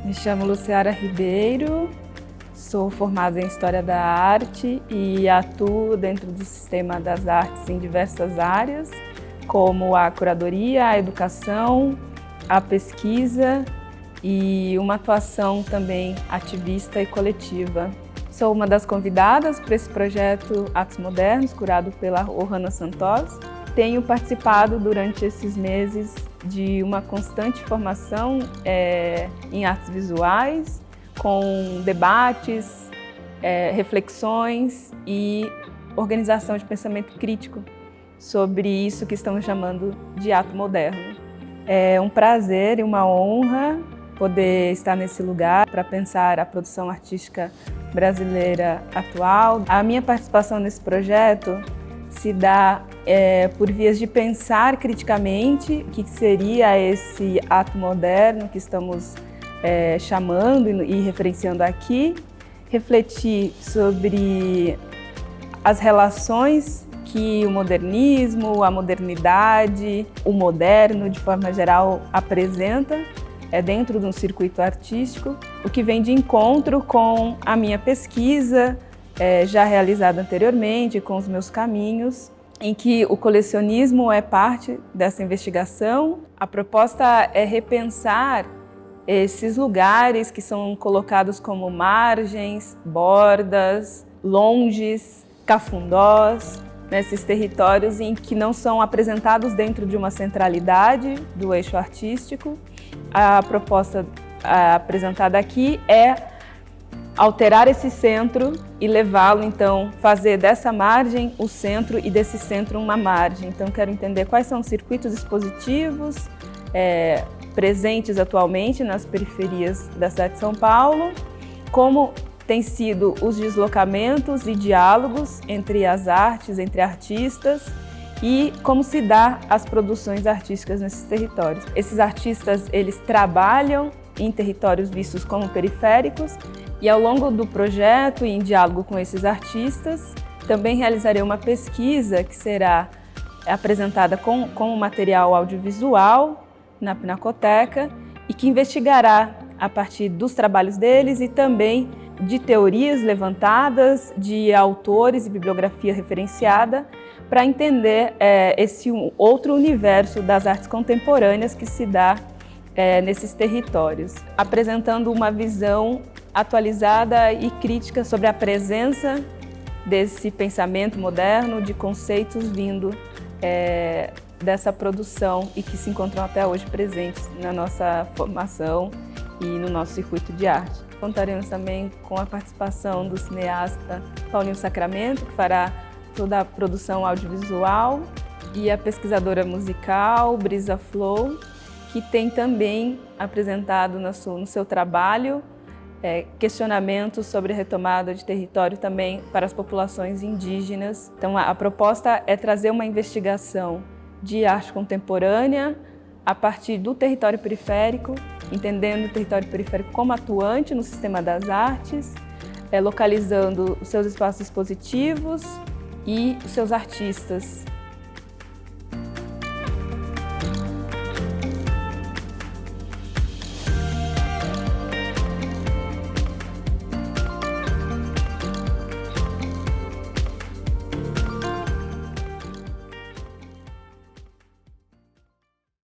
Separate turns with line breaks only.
Me chamo Luciara Ribeiro, sou formada em História da Arte e atuo dentro do sistema das artes em diversas áreas, como a curadoria, a educação, a pesquisa e uma atuação também ativista e coletiva. Sou uma das convidadas para esse projeto Atos Modernos, curado pela Ohana Santos. Tenho participado durante esses meses de uma constante formação em artes visuais, com debates, reflexões e organização de pensamento crítico sobre isso que estamos chamando de ato moderno. É um prazer e uma honra poder estar nesse lugar para pensar a produção artística brasileira atual. A minha participação nesse projeto se dá por vias de pensar criticamente o que seria esse ato moderno que estamos chamando e referenciando aqui, refletir sobre as relações que o modernismo, a modernidade, o moderno, de forma geral, apresenta dentro de um circuito artístico, o que vem de encontro com a minha pesquisa, já realizada anteriormente, com os meus caminhos, em que o colecionismo é parte dessa investigação. A proposta é repensar esses lugares que são colocados como margens, bordas, longes, cafundós, nesses territórios em que não são apresentados dentro de uma centralidade do eixo artístico. A proposta apresentada aqui é alterar esse centro e levá-lo, então, fazer dessa margem o centro e desse centro uma margem. Então, quero entender quais são os circuitos expositivos presentes atualmente nas periferias da cidade de São Paulo, como têm sido os deslocamentos e diálogos entre as artes, entre artistas, e como se dá as produções artísticas nesses territórios. Esses artistas, eles trabalham em territórios vistos como periféricos, e ao longo do projeto, em diálogo com esses artistas, também realizarei uma pesquisa que será apresentada com material audiovisual na Pinacoteca e que investigará a partir dos trabalhos deles e também de teorias levantadas, de autores e bibliografia referenciada, para entender esse outro universo das artes contemporâneas que se dá nesses territórios, apresentando uma visão atualizada e crítica sobre a presença desse pensamento moderno, de conceitos vindo dessa produção e que se encontram até hoje presentes na nossa formação e no nosso circuito de arte. Contaremos também com a participação do cineasta Paulinho Sacramento, que fará toda a produção audiovisual, e a pesquisadora musical Brisa Flow, que tem também apresentado no seu trabalho questionamentos sobre a retomada de território também para as populações indígenas. Então, a proposta é trazer uma investigação de arte contemporânea a partir do território periférico, entendendo o território periférico como atuante no sistema das artes, localizando os seus espaços expositivos e os seus artistas.